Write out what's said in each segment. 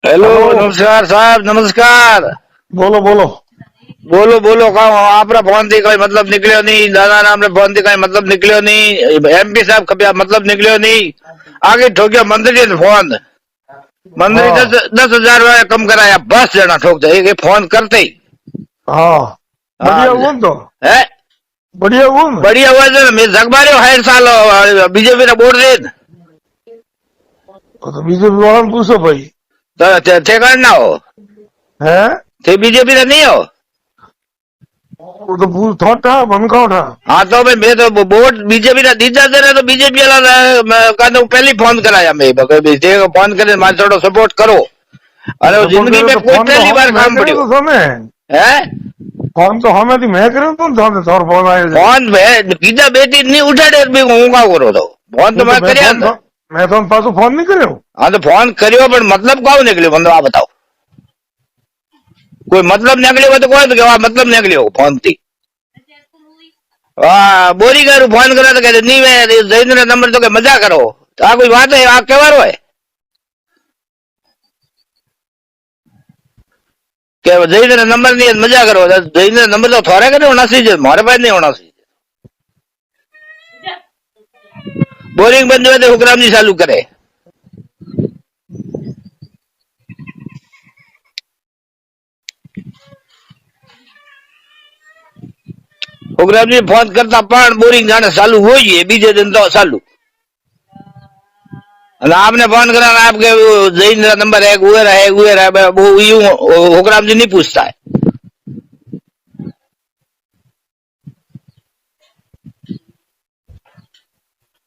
Hello hello. नमस्कार साहब नमस्कार। बोलो बोलो। बोलो बोलो कहो आपने फोन थी कोई मतलब निकलियो नहीं दादा नाम ने फोन थी कोई मतलब निकलियो नहीं एमपी साहब कभी मतलब निकलियो नहीं आगे ठोकियो मंत्री ने फोन मंत्री हाँ 10,000 कम कराया बस जना ठोक जाए ये फोन करते ही। हाँ। हाँ बढ़िया हुआ न तो। है बढ़िया हुआ न। बढ़िया हुआ जो मैं जगबारियो हर साल बीजेपी ने वोट दे तो बीजेपी वाला ने पूछो भाई। तो ठेकान ना हो है थे बीजेपी ने नहीं हो। वो तो पूछ थोड़ा मन का उठा। हाँ तो भाई मैं तो वोट बीजेपी ने दीजा दे रहे तो बीजेपी वाला कहते पहले फोन कराया मैं फोन करे मारे थोड़ा सपोर्ट करो अरे वो सपोर्ट जिंदगी करे में तो कोई फोन तो पहली हमें बार मैं काम करे पड़ियो तो समय है फोन तो हमें थी मैं करे तो थाने थोड़ा फोन आयो जे। फोन कीजा बेटी नहीं उठाड़े भी हूँ का करो तो फोन तो नहीं तो मैं करया था। मैं तो पासो फोन नहीं करे। हाँ तो फोन करियो पर मतलब कौ निकलियो बंदो आप बताओ कोई मतलब निकलियो तो कोई तो मतलब निकलियो फोन थी हाँ बोरी करू फोन करो तो कहते नहीं वे जयेंद्र नंबर तो के मजा करो तो आ कोई बात है आ केवारो है કે જઈને નંબર ની મજા કરો જઈને નંબર તો થોરે કરે હોना चाहिए मारे पास नहीं होना चाहिए बोरिंग बंद हुए तो हुक्राम जी चालू करे हुक्राम जी फोन करता पण बोरिंग जाने चालू हो ही बीजे दिन तो चालू અને आपने फोन करा आपके जैन नंबर है हुए रहे वो यूं हुक्राम जी नहीं पूछता है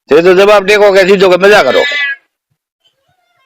तो जवाब देखो कैसी जो मजा करो